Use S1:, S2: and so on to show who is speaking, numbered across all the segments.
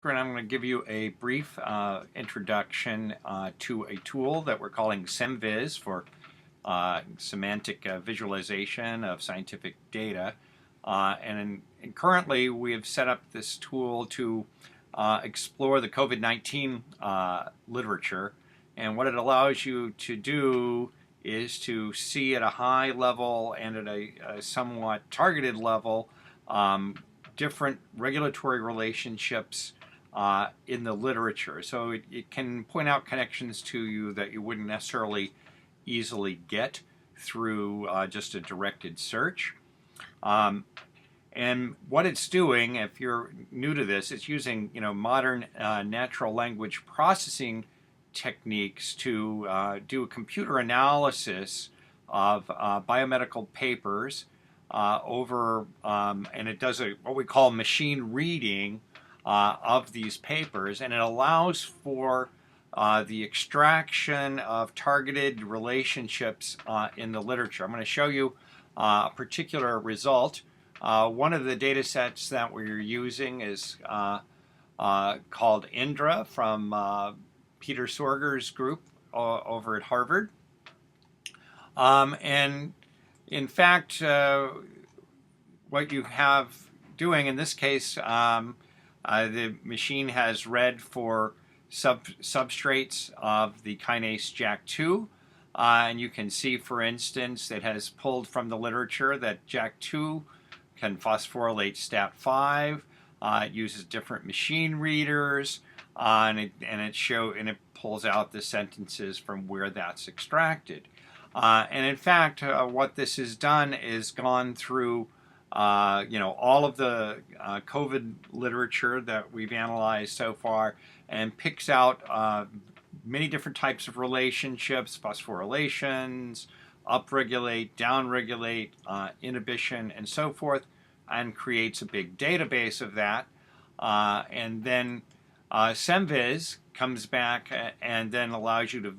S1: And I'm going to give you a brief introduction to a tool that we're calling SemViz for semantic visualization of scientific data. And currently, we have set up this tool to explore the COVID-19 literature. And what it allows you to do is to see at a high level and at a somewhat targeted level different regulatory relationships in the literature. So it can point out connections to you that you wouldn't necessarily easily get through just a directed search. And what it's doing, if you're new to this, it's using modern natural language processing techniques to do a computer analysis of biomedical papers and it does what we call machine reading of these papers, and it allows for the extraction of targeted relationships in the literature. I'm going to show you a particular result. One of the data sets that we're using is called INDRA from Peter Sorger's group over at Harvard. And in fact, what you have doing in this case, the machine has read for substrates of the kinase JAK2. And you can see, for instance, it has pulled from the literature that JAK2 can phosphorylate STAT5. It uses different machine readers, and it pulls out the sentences from where that's extracted. And in fact, what this has done is gone through all of the COVID literature that we've analyzed so far, and picks out many different types of relationships, phosphorylations, upregulate, downregulate, inhibition, and so forth, and creates a big database of that. And then SemViz comes back and then allows you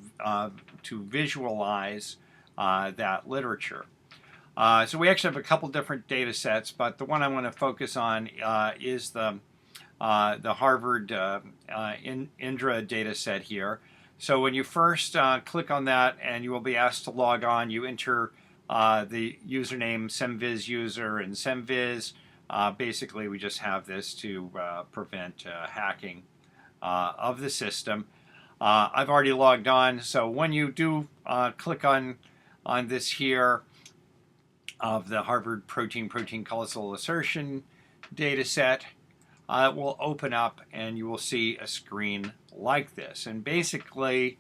S1: to visualize that literature. So we actually have a couple different data sets, but the one I want to focus on is the Harvard INDRA data set here. So when you first click on that, and you will be asked to log on, you enter the username SemViz user and SemViz. Basically, we just have this to prevent hacking of the system. I've already logged on, so when you do click on this here of the Harvard protein causal assertion data set, it will open up and you will see a screen like this. And basically,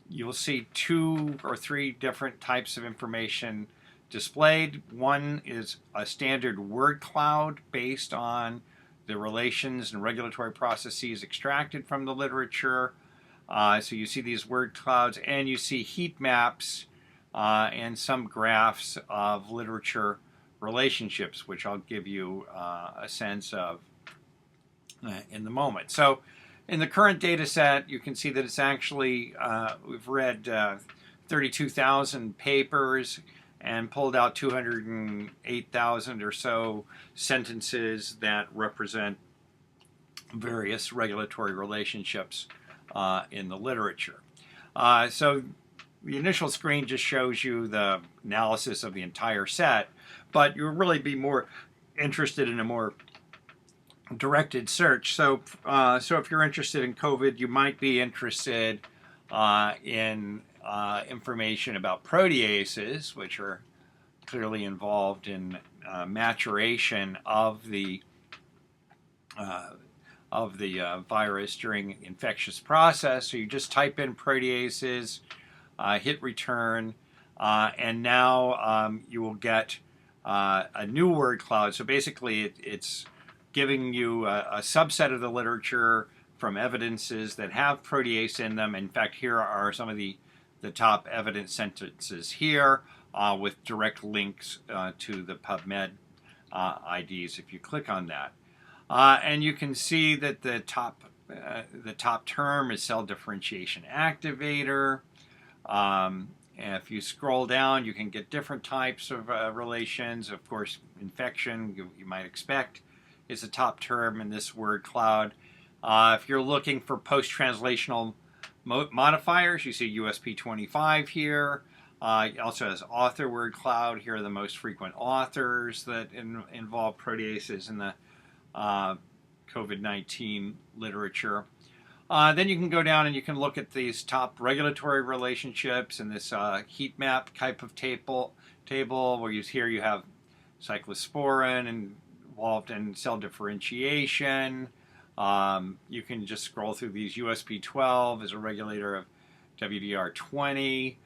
S1: you'll see 2 or 3 different types of information displayed. One is a standard word cloud based on the relations and regulatory processes extracted from the literature. So you see these word clouds, and you see heat maps and some graphs of literature relationships, which I'll give you a sense of in the moment. So in the current data set, you can see that it's actually, we've read 32,000 papers and pulled out 208,000 or so sentences that represent various regulatory relationships in the literature. So the initial screen just shows you the analysis of the entire set, but you'll really be more interested in a more directed search. So if you're interested in COVID, you might be interested in information about proteases, which are clearly involved in maturation of the virus during infectious process. So you just type in proteases, hit return, and now you will get a new word cloud. So basically, it's giving you a subset of the literature from evidences that have protease in them. In fact, here are some of the top evidence sentences here with direct links to the PubMed IDs if you click on that. And you can see that the top term is cell differentiation activator. And if you scroll down, you can get different types of relations. Of course, infection, you might expect. is the top term in this word cloud. If you're looking for post-translational modifiers, you see USP25 here. It also has author word cloud. Here are the most frequent authors that involve proteases in the COVID-19 literature. Then you can go down and you can look at these top regulatory relationships in this heat map type of table where here you have cyclosporin involved in cell differentiation. You can just scroll through these. USP12 is a regulator of WDR20,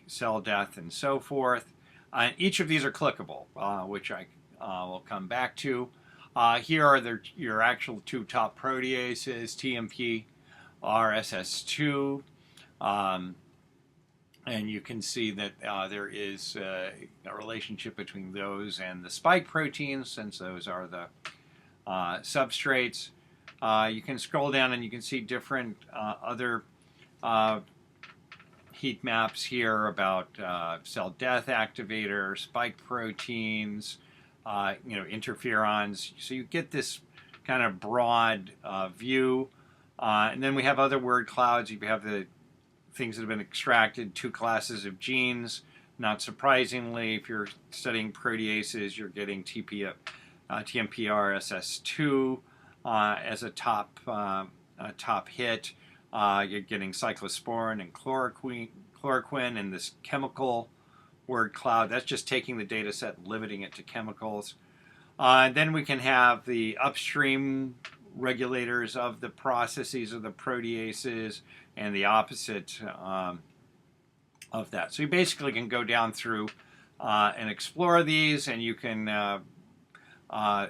S1: cell death, and so forth. And each of these are clickable, which I will come back to. Here are your actual two top proteases, TMP, RSS2, and you can see that there is a relationship between those and the spike proteins, since those are the substrates. You can scroll down and you can see different other heat maps here about cell death activators, spike proteins, interferons. So you get this kind of broad view. And then we have other word clouds. You have the things that have been extracted, 2 classes of genes. Not surprisingly, if you're studying proteases, you're getting TMPRSS2 as a top hit. You're getting cyclosporin and chloroquine in this chemical word cloud. That's just taking the data set and limiting it to chemicals. And then we can have the upstream regulators of the processes of the proteases and the opposite of that. So you basically can go down through and explore these, and you can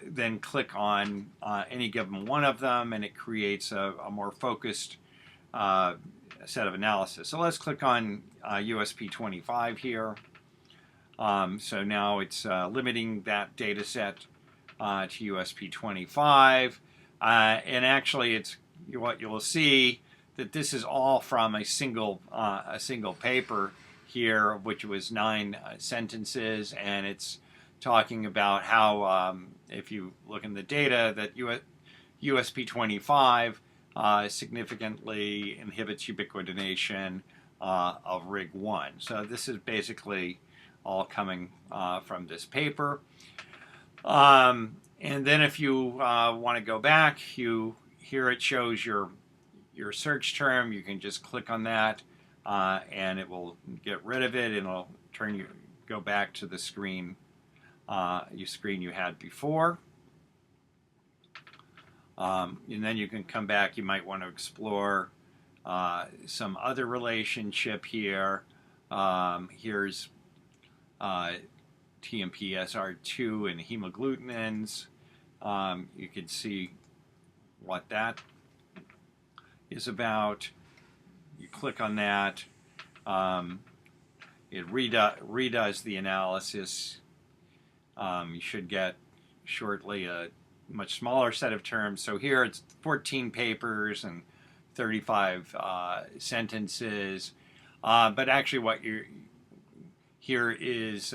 S1: then click on any given one of them, and it creates a more focused set of analysis. So let's click on USP25 here. So now it's limiting that data set to USP25. And actually, it's what you'll see that this is all from a single paper here, which was 9 sentences, and it's talking about how, if you look in the data, that USP25 significantly inhibits ubiquitination of RIG1. So this is basically all coming from this paper. And then if you want to go back, here it shows your search term. You can just click on that, and it will get rid of it, and it'll go back to the screen you had before. And then you can come back. You might want to explore some other relationship here. Here's TMPSR2 and hemagglutinins. You can see what that is about. You click on that. It redoes the analysis. You should get shortly a much smaller set of terms. So here it's 14 papers and 35 sentences. But actually here is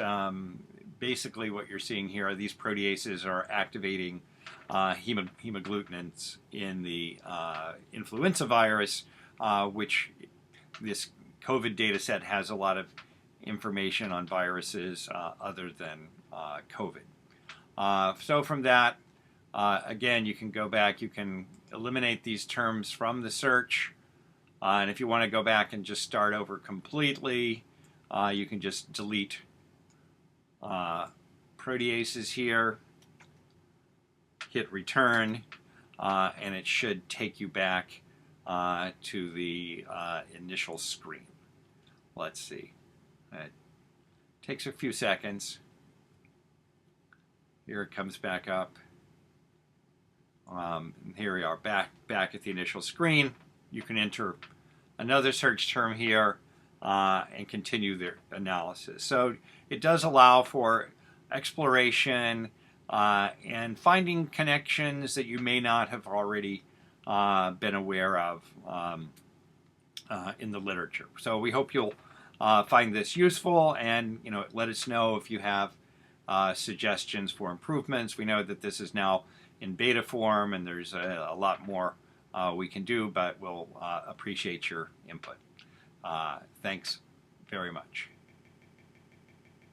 S1: basically what you're seeing here are these proteases are activating hemagglutinins in the influenza virus, which this COVID data set has a lot of information on viruses other than COVID. So from that, again, you can go back, you can eliminate these terms from the search, and if you want to go back and just start over completely, you can just delete proteases here, hit return, and it should take you back to the initial screen. Let's see. It takes a few seconds. Here it comes back up. Here we are back at the initial screen. You can enter another search term here and continue the analysis. So it does allow for exploration and finding connections that you may not have already been aware of in the literature. So we hope you'll find this useful, and let us know if you have suggestions for improvements. We know that this is now in beta form, and there's a lot more we can do, but we'll appreciate your input. Thanks very much.